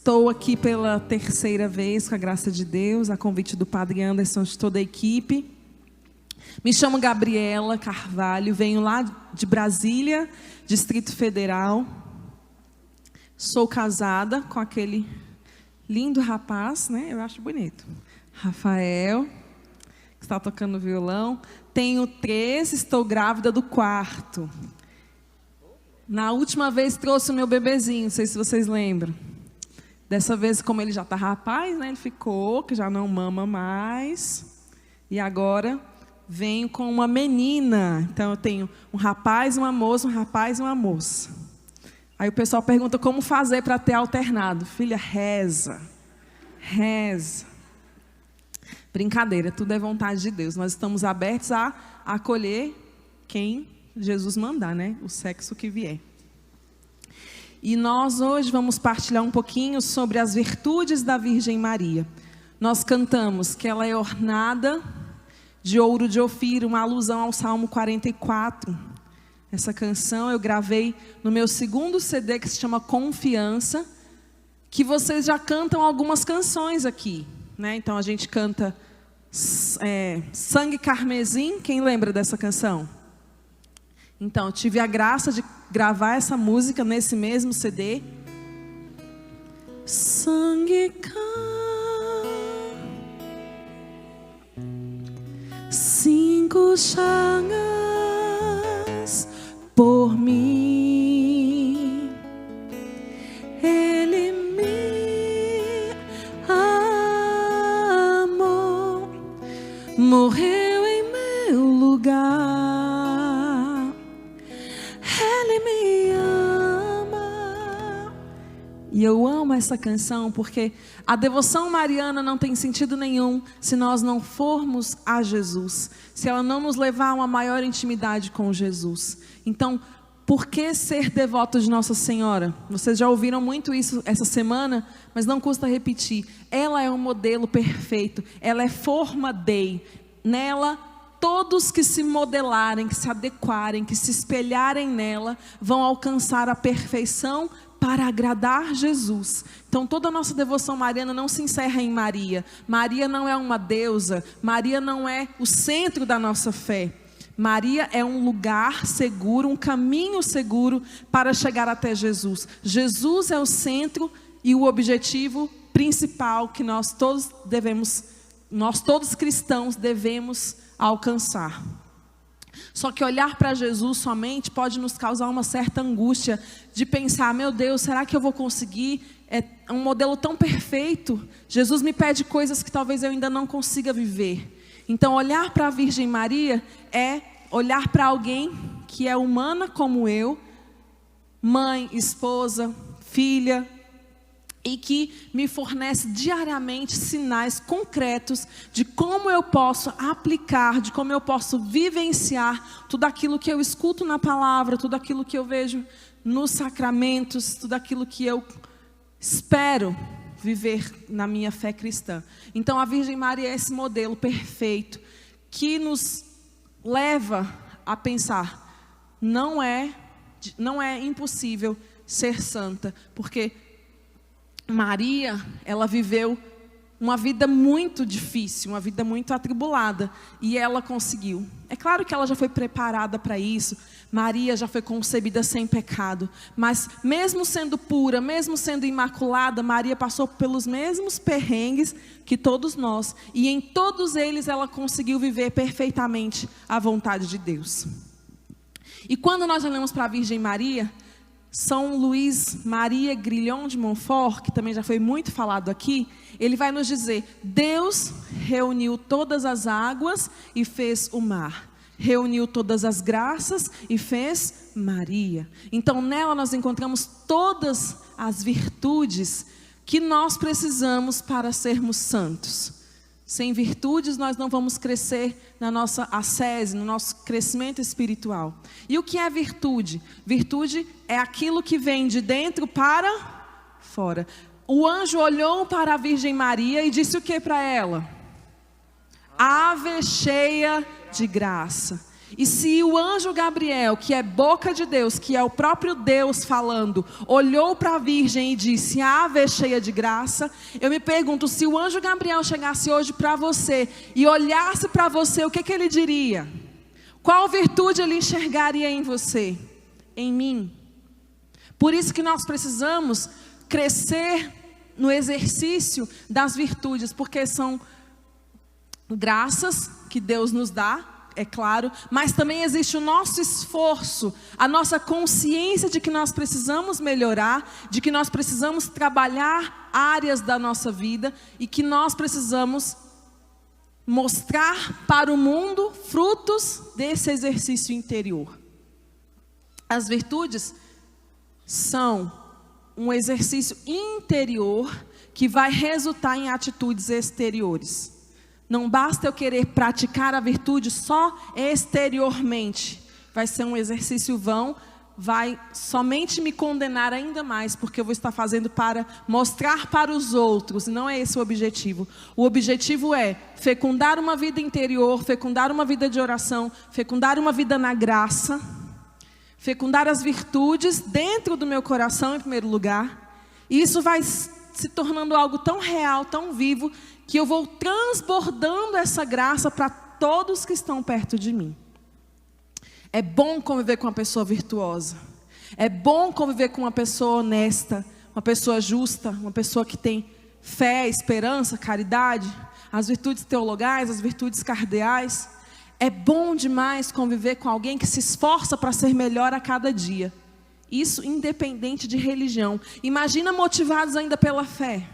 Estou aqui pela terceira vez, com a graça de Deus, a convite do Padre Anderson, de toda a equipe. Me chamo Gabriela Carvalho, venho lá de Brasília, Distrito Federal. Sou casada com aquele lindo rapaz, né? Eu acho bonito. Rafael, que está tocando violão. Tenho 3, estou grávida do 4º. Na última vez trouxe o meu bebezinho, não sei se vocês lembram. Dessa vez, como ele já está rapaz, né, ele ficou, que já não mama mais. E agora venho com uma menina. Então eu tenho um rapaz, uma moça, um rapaz e uma moça. Aí o pessoal pergunta como fazer para ter alternado. Filha, reza. Reza. Brincadeira, tudo é vontade de Deus. Nós estamos abertos a acolher quem Jesus mandar, né? O sexo que vier. E nós hoje vamos partilhar um pouquinho sobre as virtudes da Virgem Maria. Nós cantamos que ela é ornada de ouro de Ofir, uma alusão ao Salmo 44. Essa canção eu gravei no meu 2º CD, que se chama Confiança, que vocês já cantam algumas canções aqui, né? Então a gente canta Sangue Carmesim. Quem lembra dessa canção? Então, eu tive a graça de gravar essa música nesse mesmo CD. Sangue cinco chagas por mim, Ele me amou, morreu em meu lugar. E eu amo essa canção porque a devoção mariana não tem sentido nenhum se nós não formos a Jesus, se ela não nos levar a uma maior intimidade com Jesus. Então, por que ser devoto de Nossa Senhora? Vocês já ouviram muito isso essa semana, mas não custa repetir. Ela é um modelo perfeito, ela é forma Dei. Nela, todos que se modelarem, que se adequarem, que se espelharem nela, vão alcançar a perfeição para agradar Jesus. Então toda a nossa devoção mariana não se encerra em Maria. Maria não é uma deusa, Maria não é o centro da nossa fé. Maria é um lugar seguro, um caminho seguro para chegar até Jesus. Jesus é o centro e o objetivo principal que nós todos cristãos devemos alcançar. Só que olhar para Jesus somente pode nos causar uma certa angústia de pensar, meu Deus, será que eu vou conseguir? É um modelo tão perfeito. Jesus me pede coisas que talvez eu ainda não consiga viver. Então olhar para a Virgem Maria é olhar para alguém que é humana como eu, mãe, esposa, filha, e que me fornece diariamente sinais concretos de como eu posso aplicar, de como eu posso vivenciar tudo aquilo que eu escuto na palavra, tudo aquilo que eu vejo nos sacramentos, tudo aquilo que eu espero viver na minha fé cristã. Então a Virgem Maria é esse modelo perfeito que nos leva a pensar, não é impossível ser santa, porque Maria, ela viveu uma vida muito difícil, uma vida muito atribulada, e ela conseguiu. É claro que ela já foi preparada para isso, Maria já foi concebida sem pecado, mas mesmo sendo pura, mesmo sendo imaculada, Maria passou pelos mesmos perrengues que todos nós, e em todos eles ela conseguiu viver perfeitamente a vontade de Deus. E quando nós olhamos para a Virgem Maria, São Luís Maria Grignion de Montfort, que também já foi muito falado aqui, ele vai nos dizer, Deus reuniu todas as águas e fez o mar. Reuniu todas as graças e fez Maria. Então nela nós encontramos todas as virtudes que nós precisamos para sermos santos. Sem virtudes nós não vamos crescer na nossa ascese, no nosso crescimento espiritual. E o que é virtude? Virtude é aquilo que vem de dentro para fora. O anjo olhou para a Virgem Maria e disse o que para ela? Ave cheia de graça. E se o anjo Gabriel, que é boca de Deus, que é o próprio Deus falando, olhou para a virgem e disse: ave cheia de graça, eu me pergunto, se o anjo Gabriel chegasse hoje para você e olhasse para você, o que ele diria? Qual virtude ele enxergaria em você? Em mim? Por isso que nós precisamos crescer no exercício das virtudes, porque são graças que Deus nos dá, é claro, mas também existe o nosso esforço, a nossa consciência de que nós precisamos melhorar, de que nós precisamos trabalhar áreas da nossa vida e que nós precisamos mostrar para o mundo frutos desse exercício interior. As virtudes são um exercício interior que vai resultar em atitudes exteriores. Não basta eu querer praticar a virtude só exteriormente. Vai ser um exercício vão, vai somente me condenar ainda mais, porque eu vou estar fazendo para mostrar para os outros, e não é esse o objetivo. O objetivo é fecundar uma vida interior, fecundar uma vida de oração, fecundar uma vida na graça, fecundar as virtudes dentro do meu coração em primeiro lugar, e isso vai se tornando algo tão real, tão vivo, que eu vou transbordando essa graça para todos que estão perto de mim. É bom conviver com uma pessoa virtuosa. É bom conviver com uma pessoa honesta, uma pessoa justa, uma pessoa que tem fé, esperança, caridade, as virtudes teologais, as virtudes cardeais. É bom demais conviver com alguém que se esforça para ser melhor a cada dia. Isso independente de religião. Imagina motivados ainda pela fé.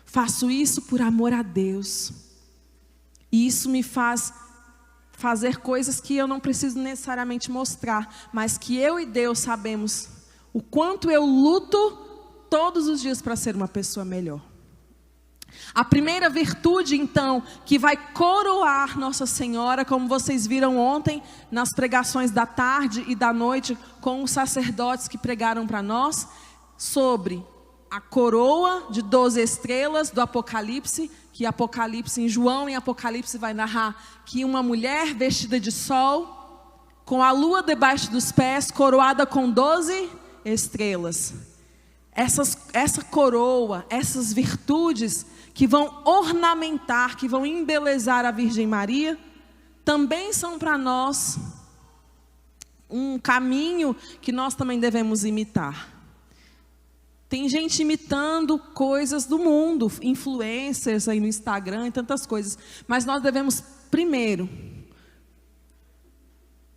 Faço isso por amor a Deus. E isso me faz fazer coisas que eu não preciso necessariamente mostrar, mas que eu e Deus sabemos o quanto eu luto todos os dias para ser uma pessoa melhor. A primeira virtude, então, que vai coroar Nossa Senhora, como vocês viram ontem nas pregações da tarde e da noite com os sacerdotes que pregaram para nós, sobre a coroa de 12 estrelas do Apocalipse, que Apocalipse em João em Apocalipse vai narrar que uma mulher vestida de sol, com a lua debaixo dos pés, coroada com 12 estrelas. Essa coroa, essas virtudes que vão ornamentar, que vão embelezar a Virgem Maria, também são para nós um caminho que nós também devemos imitar. Tem gente imitando coisas do mundo, influencers aí no Instagram e tantas coisas. Mas nós devemos, primeiro,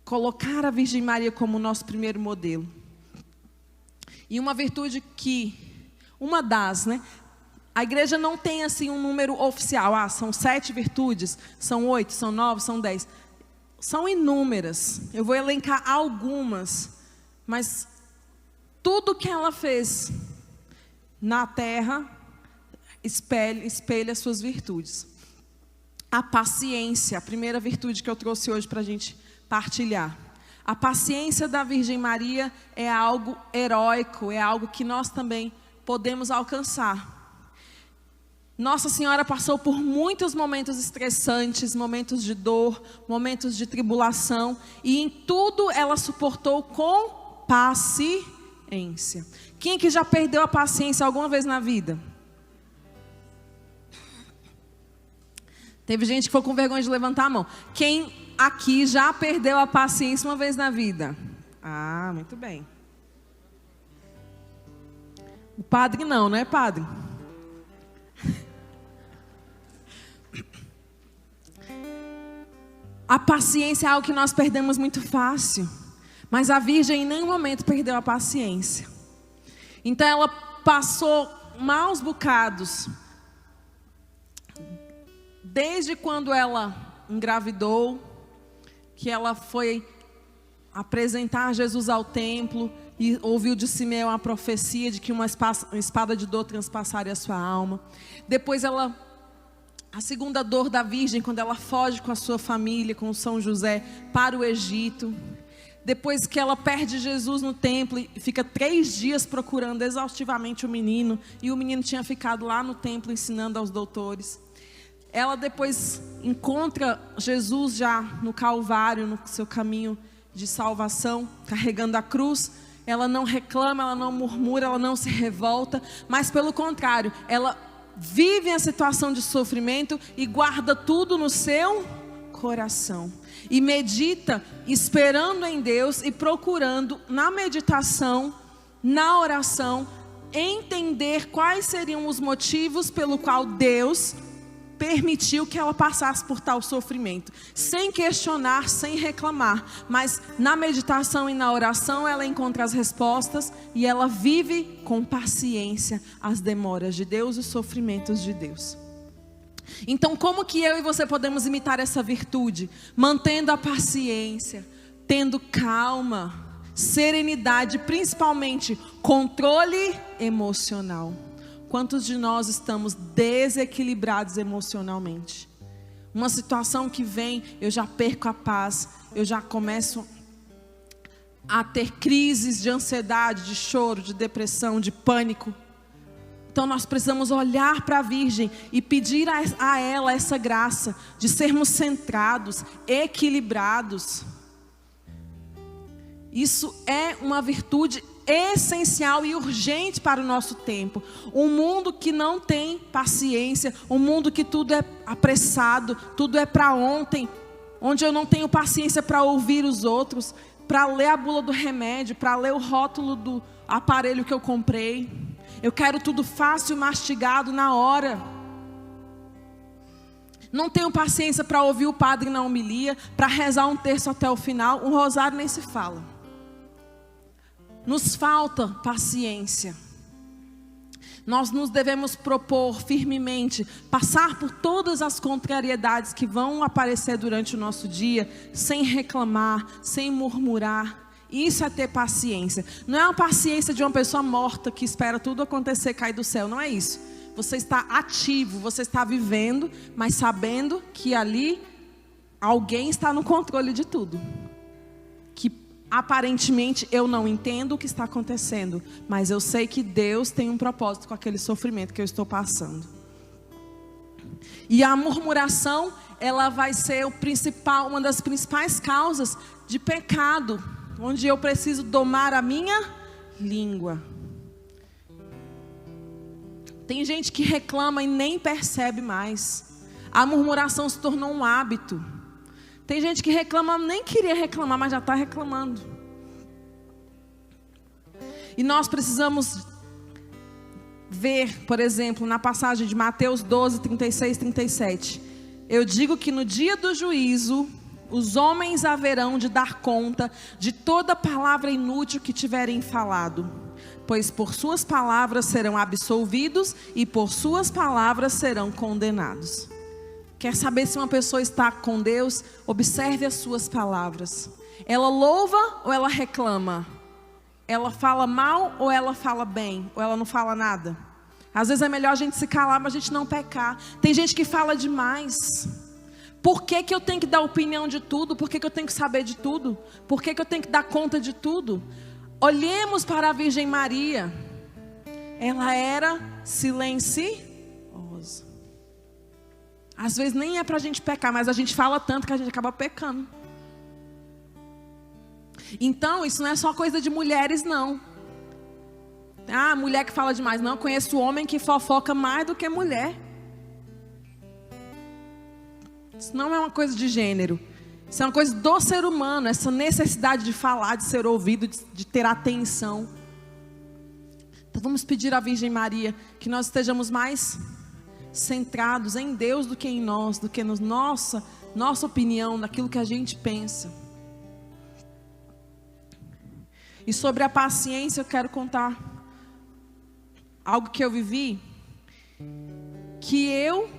colocar a Virgem Maria como nosso primeiro modelo. E uma virtude que, uma das, né? A igreja não tem assim um número oficial. Ah, são 7 virtudes, são 8, são 9, são 10. São inúmeras. Eu vou elencar algumas. Mas tudo que ela fez na terra espelha as suas virtudes. A paciência, a primeira virtude que eu trouxe hoje para a gente partilhar. A paciência da Virgem Maria é algo heróico, é algo que nós também podemos alcançar. Nossa Senhora passou por muitos momentos estressantes, momentos de dor, momentos de tribulação, e em tudo ela suportou com paciência. Quem que já perdeu a paciência alguma vez na vida? Teve gente que ficou com vergonha de levantar a mão. Quem aqui já perdeu a paciência uma vez na vida? Ah, muito bem. O padre não é padre? A paciência é algo que nós perdemos muito fácil. Mas a Virgem em nenhum momento perdeu a paciência. Então ela passou maus bocados. Desde quando ela engravidou, que ela foi apresentar Jesus ao templo e ouviu de Simeão a profecia de que uma espada de dor transpassaria a sua alma. Depois a segunda dor da Virgem, quando ela foge com a sua família, com São José, para o Egito. Depois que ela perde Jesus no templo e fica 3 dias procurando exaustivamente o menino, e o menino tinha ficado lá no templo ensinando aos doutores. Ela depois encontra Jesus já no Calvário, no seu caminho de salvação, carregando a cruz, ela não reclama, ela não murmura, ela não se revolta, mas pelo contrário, ela vive a situação de sofrimento e guarda tudo no seu coração. E medita, esperando em Deus e procurando na meditação, na oração, entender quais seriam os motivos pelo qual Deus permitiu que ela passasse por tal sofrimento, sem questionar, sem reclamar, mas na meditação e na oração ela encontra as respostas e ela vive com paciência as demoras de Deus e os sofrimentos de Deus. Então, como que eu e você podemos imitar essa virtude? Mantendo a paciência, tendo calma, serenidade, principalmente controle emocional. Quantos de nós estamos desequilibrados emocionalmente? Uma situação que vem, eu já perco a paz, eu já começo a ter crises de ansiedade, de choro, de depressão, de pânico. Então nós precisamos olhar para a Virgem e pedir a ela essa graça de sermos centrados, equilibrados. Isso é uma virtude essencial e urgente para o nosso tempo. Um mundo que não tem paciência, um mundo que tudo é apressado, tudo é para ontem, onde eu não tenho paciência para ouvir os outros, para ler a bula do remédio, para ler o rótulo do aparelho que eu comprei. Eu quero tudo fácil, mastigado na hora. Não tenho paciência para ouvir o padre na homilia, para rezar um terço até o final, um rosário nem se fala. Nos falta paciência. Nós nos devemos propor firmemente, passar por todas as contrariedades que vão aparecer durante o nosso dia, sem reclamar, sem murmurar. Isso é ter paciência. Não é uma paciência de uma pessoa morta que espera tudo acontecer, cair do céu. Não é isso. Você está ativo, você está vivendo, mas sabendo que ali alguém está no controle de tudo. Aparentemente eu não entendo o que está acontecendo, mas eu sei que Deus tem um propósito com aquele sofrimento que eu estou passando. E a murmuração, ela vai ser uma das principais causas de pecado, onde eu preciso domar a minha língua. Tem gente que reclama e nem percebe mais. A murmuração se tornou um hábito. Tem gente que reclama, nem queria reclamar, mas já está reclamando. E nós precisamos ver, por exemplo, na passagem de Mateus 12, 36, 37. Eu digo que no dia do juízo, os homens haverão de dar conta de toda palavra inútil que tiverem falado. Pois por suas palavras serão absolvidos e por suas palavras serão condenados. Quer saber se uma pessoa está com Deus? Observe as suas palavras. Ela louva ou ela reclama? Ela fala mal ou ela fala bem? Ou ela não fala nada? Às vezes é melhor a gente se calar, mas a gente não pecar. Tem gente que fala demais. Por que eu tenho que dar opinião de tudo? Por que eu tenho que saber de tudo? Por que eu tenho que dar conta de tudo? Olhemos para a Virgem Maria. Ela era silenciosa. Às vezes nem é para a gente pecar, mas a gente fala tanto que a gente acaba pecando. Então, isso não é só coisa de mulheres, não. Ah, mulher que fala demais. Não, eu conheço homem que fofoca mais do que mulher. Isso não é uma coisa de gênero. Isso é uma coisa do ser humano. Essa necessidade de falar, de ser ouvido, de ter atenção. Então vamos pedir à Virgem Maria que nós estejamos mais centrados em Deus do que em nós, do que na nossa opinião, naquilo que a gente pensa. E sobre a paciência eu quero contar algo que eu vivi, que eu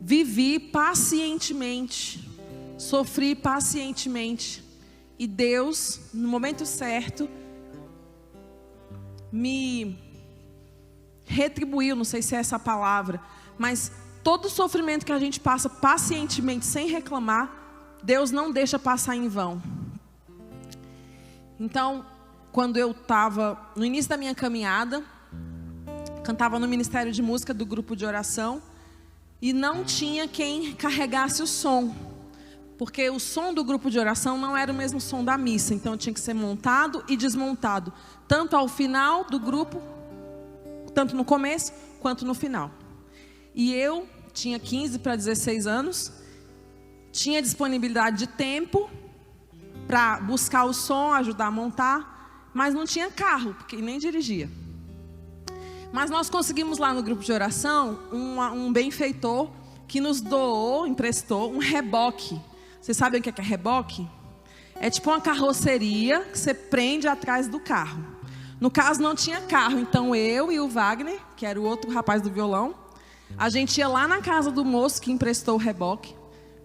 vivi pacientemente, sofri pacientemente, e Deus, no momento certo, me retribuiu, não sei se é essa a palavra, mas todo sofrimento que a gente passa pacientemente, sem reclamar, Deus não deixa passar em vão. Então, quando eu estava no início da minha caminhada, cantava no Ministério de Música do grupo de oração, e não tinha quem carregasse o som, porque o som do grupo de oração não era o mesmo som da missa, então tinha que ser montado e desmontado, tanto ao final do grupo, tanto no começo quanto no final. E eu tinha 15 para 16 anos, tinha disponibilidade de tempo para buscar o som, ajudar a montar, mas não tinha carro, porque nem dirigia. Mas nós conseguimos lá no grupo de oração um benfeitor que nos emprestou um reboque. Vocês sabem o que é reboque? É tipo uma carroceria que você prende atrás do carro. No caso não tinha carro, então eu e o Wagner, que era o outro rapaz do violão, a gente ia lá na casa do moço que emprestou o reboque,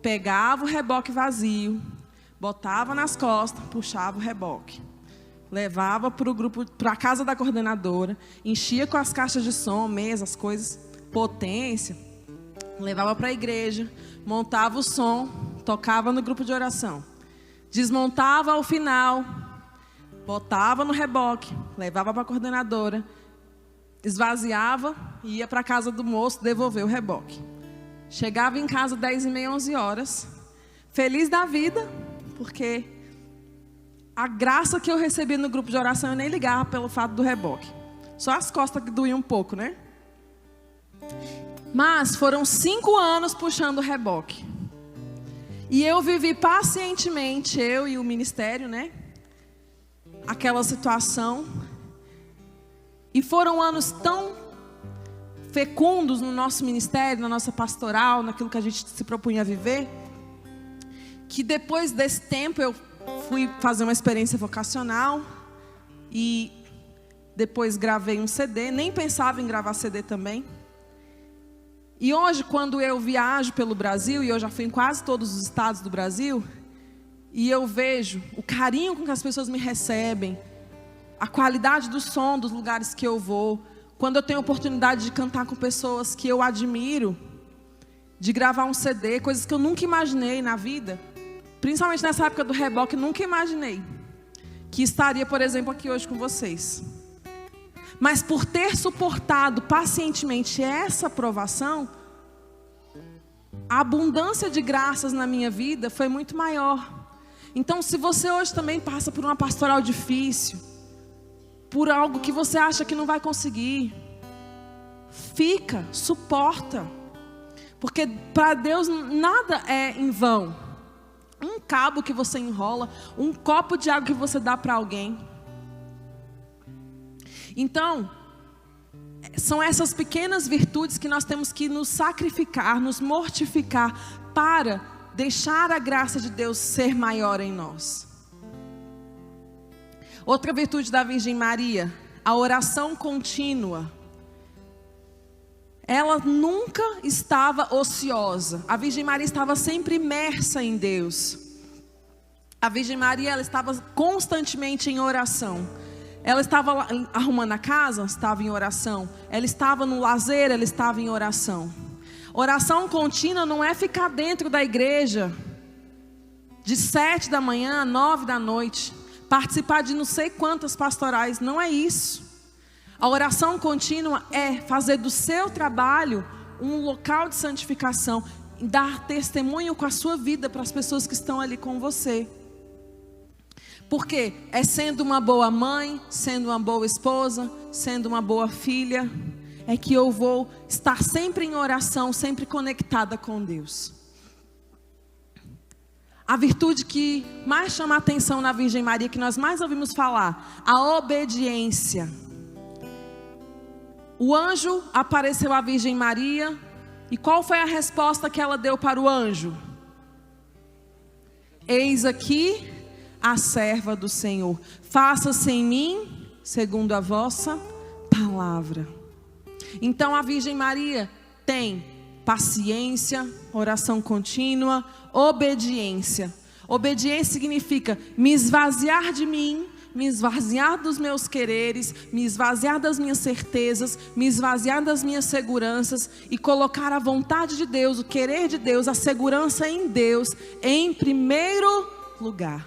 pegava o reboque vazio, botava nas costas, puxava o reboque, levava para o grupo, para a casa da coordenadora, enchia com as caixas de som, mesas, coisas, potência, levava para a igreja, montava o som, tocava no grupo de oração, desmontava ao final, botava no reboque, levava para a coordenadora, esvaziava e ia para a casa do moço devolver o reboque. Chegava em casa 10h30, 11 horas, feliz da vida, porque a graça que eu recebi no grupo de oração eu nem ligava pelo fato do reboque. Só as costas que doíam um pouco, né? Mas foram 5 anos puxando o reboque. E eu vivi pacientemente, eu e o ministério, né? Aquela situação. E foram anos tão fecundos no nosso ministério, na nossa pastoral, naquilo que a gente se propunha a viver, que depois desse tempo eu fui fazer uma experiência vocacional e depois gravei um CD, nem pensava em gravar CD também. E hoje, quando eu viajo pelo Brasil, e eu já fui em quase todos os estados do Brasil, e eu vejo o carinho com que as pessoas me recebem, a qualidade do som dos lugares que eu vou, quando eu tenho a oportunidade de cantar com pessoas que eu admiro, de gravar um CD, coisas que eu nunca imaginei na vida, principalmente nessa época do reboque, nunca imaginei que estaria, por exemplo, aqui hoje com vocês. Mas por ter suportado pacientemente essa provação, a abundância de graças na minha vida foi muito maior. Então, se você hoje também passa por uma pastoral difícil, por algo que você acha que não vai conseguir, fica, suporta. Porque para Deus nada é em vão. Um cabo que você enrola, um copo de água que você dá para alguém. Então, são essas pequenas virtudes que nós temos que nos sacrificar, nos mortificar, para deixar a graça de Deus ser maior em nós. Outra virtude da Virgem Maria, a oração contínua. Ela nunca estava ociosa. A Virgem Maria estava sempre imersa em Deus. A Virgem Maria, ela estava constantemente em oração. Ela estava lá, arrumando a casa, estava em oração. Ela estava no lazer, ela estava em oração. Oração contínua não é ficar dentro da igreja de 7 da manhã a 9 da noite, participar de não sei quantas pastorais. Não é isso. A oração contínua é fazer do seu trabalho um local de santificação, dar testemunho com a sua vida para as pessoas que estão ali com você. Porque é sendo uma boa mãe, sendo uma boa esposa, sendo uma boa filha, é que eu vou estar sempre em oração, sempre conectada com Deus. A virtude que mais chama a atenção na Virgem Maria, que nós mais ouvimos falar, a obediência. O anjo apareceu à Virgem Maria, e qual foi a resposta que ela deu para o anjo? Eis aqui a serva do Senhor, faça-se em mim segundo a vossa palavra. Então a Virgem Maria tem paciência, oração contínua, obediência. Obediência significa me esvaziar de mim, me esvaziar dos meus quereres, me esvaziar das minhas certezas, me esvaziar das minhas seguranças e colocar a vontade de Deus, o querer de Deus, a segurança em Deus em primeiro lugar.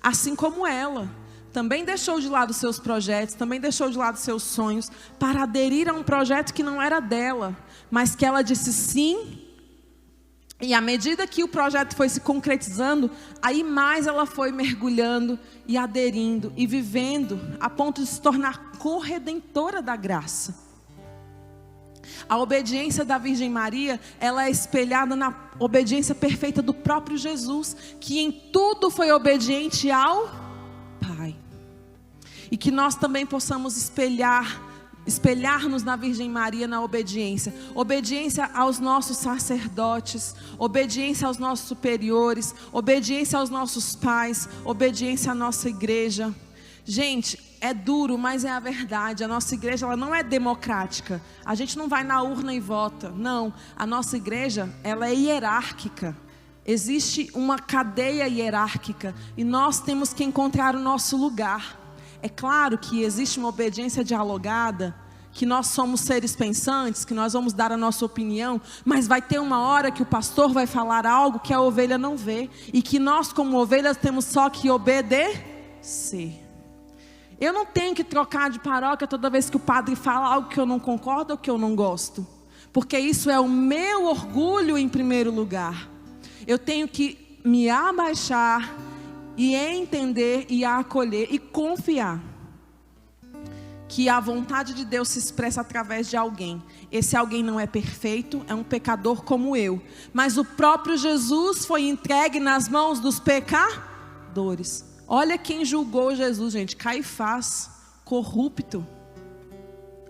Assim como ela, também deixou de lado seus projetos, também deixou de lado seus sonhos, para aderir a um projeto que não era dela, mas que ela disse sim. E à medida que o projeto foi se concretizando, aí mais ela foi mergulhando e aderindo e vivendo, a ponto de se tornar corredentora da graça. A obediência da Virgem Maria, ela é espelhada na obediência perfeita do próprio Jesus, que em tudo foi obediente ao Pai. E que nós também possamos espelhar-nos na Virgem Maria na obediência. Obediência aos nossos sacerdotes, obediência aos nossos superiores, obediência aos nossos pais, obediência à nossa igreja. Gente, é duro, mas é a verdade. A nossa igreja, ela não é democrática. A gente não vai na urna e vota. Não, a nossa igreja, ela é hierárquica. Existe uma cadeia hierárquica e nós temos que encontrar o nosso lugar. É claro que existe uma obediência dialogada, que nós somos seres pensantes, que nós vamos dar a nossa opinião, mas vai ter uma hora que o pastor vai falar algo que a ovelha não vê, e que nós como ovelhas temos só que obedecer. Eu não tenho que trocar de paróquia toda vez que o padre fala algo que eu não concordo ou que eu não gosto, porque isso é o meu orgulho em primeiro lugar. Eu tenho que me abaixar e entender e acolher e confiar que a vontade de Deus se expressa através de alguém. Esse alguém não é perfeito, é um pecador como eu, mas o próprio Jesus foi entregue nas mãos dos pecadores. Olha quem julgou Jesus, gente, Caifás, corrupto.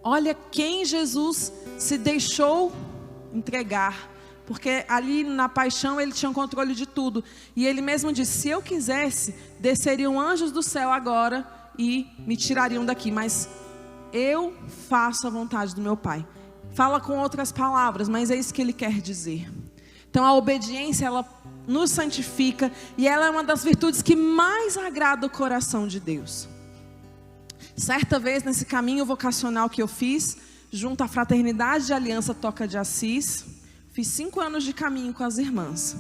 Olha quem Jesus se deixou entregar, porque ali na paixão ele tinha o controle de tudo. E ele mesmo disse, se eu quisesse, desceriam anjos do céu agora e me tirariam daqui, mas eu faço a vontade do meu Pai. Fala com outras palavras, mas é isso que ele quer dizer. Então a obediência, ela nos santifica e ela é uma das virtudes que mais agrada o coração de Deus. Certa vez nesse caminho vocacional que eu fiz, junto à Fraternidade de Aliança Toca de Assis, fiz 5 anos de caminho com as irmãs.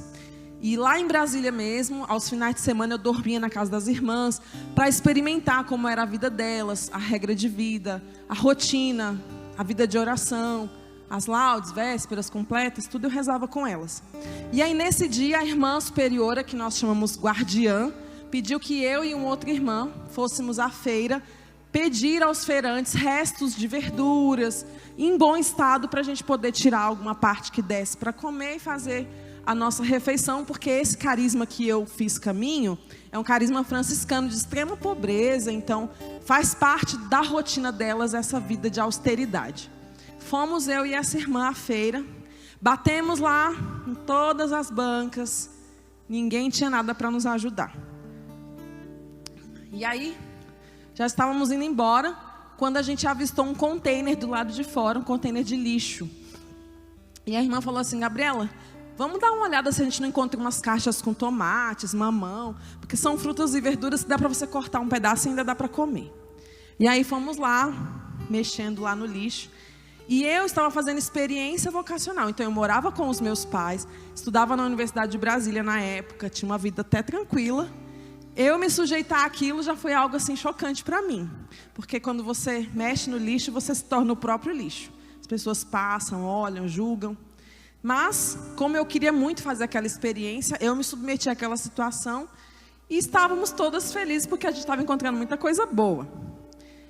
E lá em Brasília mesmo, aos finais de semana eu dormia na casa das irmãs, para experimentar como era a vida delas, a regra de vida, a rotina, a vida de oração, as laudes, vésperas completas, tudo eu rezava com elas. E aí nesse dia a irmã superiora, que nós chamamos guardiã, pediu que eu e uma outra irmã fôssemos à feira pedir aos feirantes restos de verduras em bom estado para a gente poder tirar alguma parte que desse para comer e fazer a nossa refeição, porque esse carisma que eu fiz caminho é um carisma franciscano de extrema pobreza, então faz parte da rotina delas essa vida de austeridade. Fomos eu e essa irmã à feira, batemos lá em todas as bancas, ninguém tinha nada para nos ajudar. E aí, já estávamos indo embora, quando a gente avistou um container do lado de fora, um container de lixo. E a irmã falou assim, Gabriela, vamos dar uma olhada se a gente não encontra umas caixas com tomates, mamão, porque são frutas e verduras que dá para você cortar um pedaço e ainda dá para comer. E aí fomos lá, mexendo lá no lixo. E eu estava fazendo experiência vocacional, então eu morava com os meus pais, estudava na Universidade de Brasília na época, tinha uma vida até tranquila. Eu me sujeitar àquilo já foi algo assim chocante para mim, porque quando você mexe no lixo, você se torna o próprio lixo. As pessoas passam, olham, julgam. Mas, como eu queria muito fazer aquela experiência, eu me submeti àquela situação e estávamos todas felizes porque a gente estava encontrando muita coisa boa.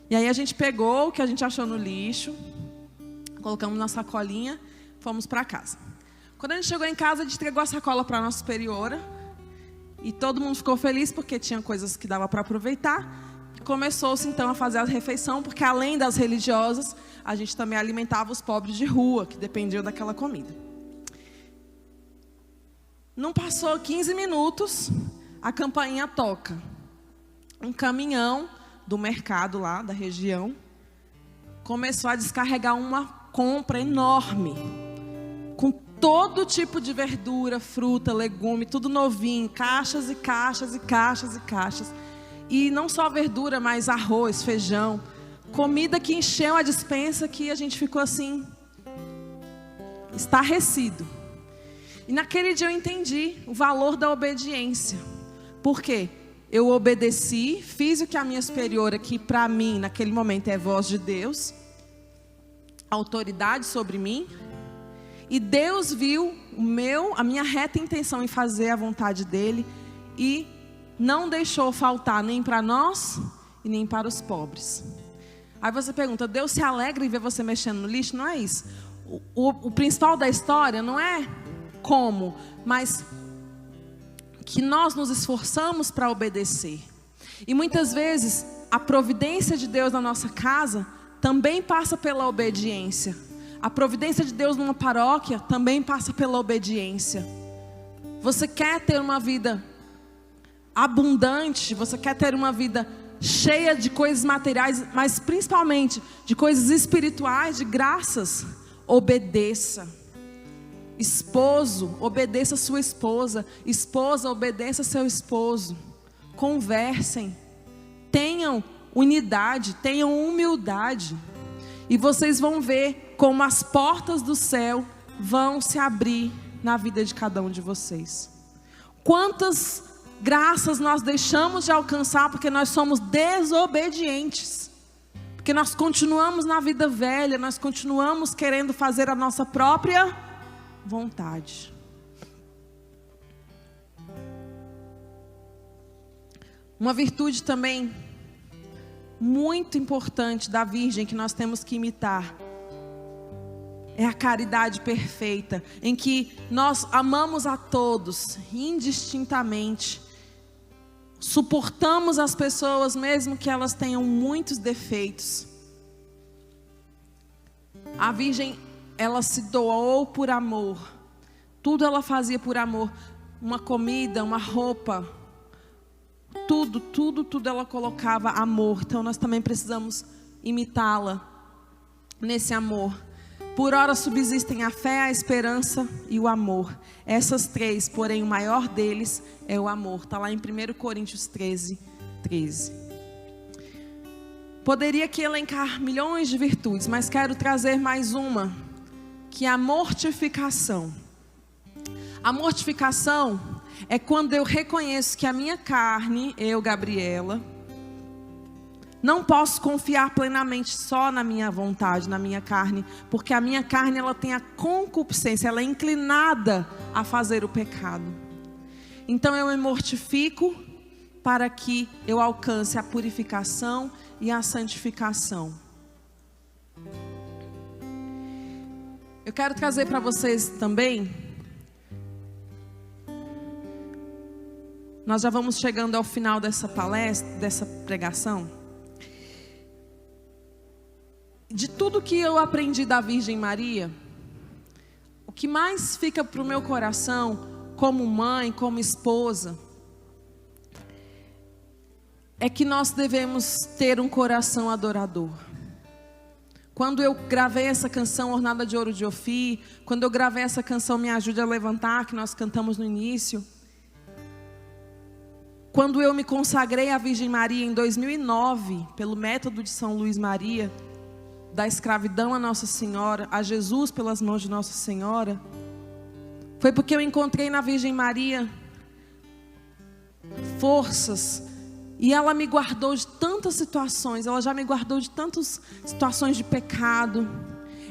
E aí a gente pegou o que a gente achou no lixo, colocamos na sacolinha, fomos para casa. Quando a gente chegou em casa, a gente entregou a sacola para a nossa superiora. E todo mundo ficou feliz porque tinha coisas que dava para aproveitar. Começou-se então a fazer a refeição, porque além das religiosas, a gente também alimentava os pobres de rua, que dependiam daquela comida. Não passou 15 minutos, a campainha toca. Um caminhão do mercado lá, da região, começou a descarregar uma compra enorme, com todo tipo de verdura, fruta, legume, tudo novinho, caixas e caixas e caixas e caixas. E não só verdura, mas arroz, feijão, comida que encheu a despensa, que a gente ficou assim, estarrecido. E naquele dia eu entendi o valor da obediência. Por quê? eu obedeci, fiz o que a minha superiora, que para mim naquele momento é voz de Deus, autoridade sobre mim, e Deus viu a minha reta intenção em fazer a vontade dele, e não deixou faltar nem para nós e nem para os pobres. Aí você pergunta, Deus se alegra em ver você mexendo no lixo? Não é isso. O principal da história não é como, mas que nós nos esforçamos para obedecer. E muitas vezes a providência de Deus na nossa casa também passa pela obediência. A providência de Deus numa paróquia também passa pela obediência. Você quer ter uma vida abundante, você quer ter uma vida cheia de coisas materiais, mas principalmente de coisas espirituais, de graças, obedeça. Esposo, obedeça a sua esposa. Esposa, obedeça seu esposo. Conversem, tenham unidade, tenham humildade, e vocês vão ver como as portas do céu vão se abrir na vida de cada um de vocês. Quantas graças nós deixamos de alcançar porque nós somos desobedientes, porque nós continuamos na vida velha, nós continuamos querendo fazer a nossa própria vontade. Uma virtude também muito importante da Virgem que nós temos que imitar é a caridade perfeita, em que nós amamos a todos indistintamente, suportamos as pessoas mesmo que elas tenham muitos defeitos. A Virgem, ela se doou por amor, tudo ela fazia por amor, uma comida, uma roupa, tudo ela colocava amor. Então nós também precisamos imitá-la nesse amor. Por ora subsistem a fé, a esperança e o amor. Essas três, porém o maior deles é o amor. Está lá em 1 Coríntios 13. Poderia aqui elencar milhões de virtudes, mas quero trazer mais uma, que é a mortificação. A mortificação é quando eu reconheço que a minha carne, eu, Gabriela, não posso confiar plenamente só na minha vontade, na minha carne, porque a minha carne, ela tem a concupiscência, ela é inclinada a fazer o pecado. Então eu me mortifico para que eu alcance a purificação e a santificação. Eu quero trazer para vocês também, nós já vamos chegando ao final dessa palestra, dessa pregação. De tudo que eu aprendi da Virgem Maria, o que mais fica para o meu coração, como mãe, como esposa, é que nós devemos ter um coração adorador. Quando eu gravei essa canção, Ornada de Ouro de Ofir, quando eu gravei essa canção Me Ajude a Levantar, que nós cantamos no início, quando eu me consagrei à Virgem Maria em 2009, pelo método de São Luís Maria, da escravidão a Nossa Senhora, a Jesus pelas mãos de Nossa Senhora, foi porque eu encontrei na Virgem Maria forças, e ela me guardou de tantas situações, ela já me guardou de tantas situações de pecado.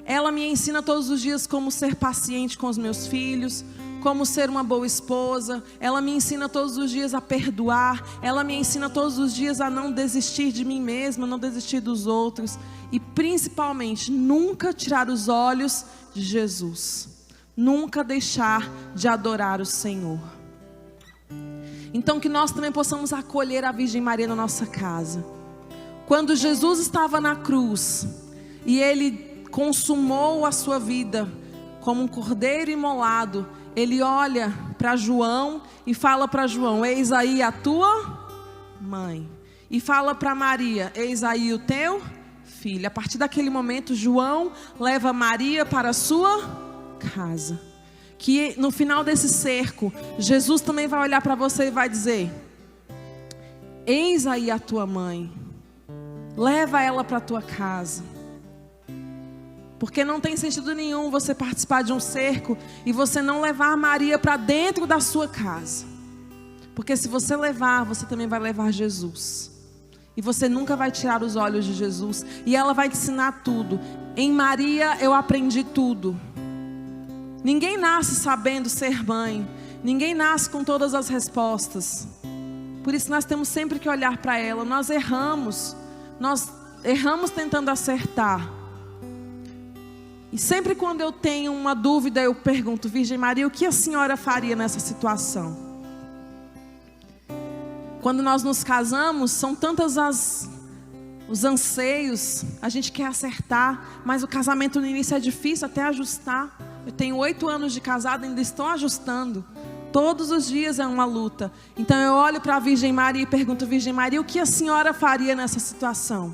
Ela me ensina todos os dias como ser paciente com os meus filhos, como ser uma boa esposa. Ela me ensina todos os dias a perdoar. Ela me ensina todos os dias a não desistir de mim mesma, não desistir dos outros. E principalmente, nunca tirar os olhos de Jesus. Nunca deixar de adorar o Senhor. Então que nós também possamos acolher a Virgem Maria na nossa casa. Quando Jesus estava na cruz e Ele consumou a sua vida como um cordeiro imolado, Ele olha para João e fala para João: eis aí a tua mãe. E fala para Maria: eis aí o teu filho. A partir daquele momento, João leva Maria para a sua casa. Que no final desse cerco, Jesus também vai olhar para você e vai dizer: eis aí a tua mãe, leva ela para a tua casa. Porque não tem sentido nenhum você participar de um cerco e você não levar Maria para dentro da sua casa. Porque se você levar, você também vai levar Jesus. E você nunca vai tirar os olhos de Jesus. E ela vai te ensinar tudo. Em Maria eu aprendi tudo. Ninguém nasce sabendo ser mãe. Ninguém nasce com todas as respostas. Por isso nós temos sempre que olhar para ela. Nós erramos tentando acertar. E sempre quando eu tenho uma dúvida, eu pergunto: Virgem Maria, o que a senhora faria nessa situação? Quando nós nos casamos, são tantas os anseios, a gente quer acertar, mas o casamento no início é difícil até ajustar. Eu tenho 8 anos de casada, ainda estou ajustando. Todos os dias é uma luta. Então eu olho para a Virgem Maria e pergunto: Virgem Maria, o que a senhora faria nessa situação?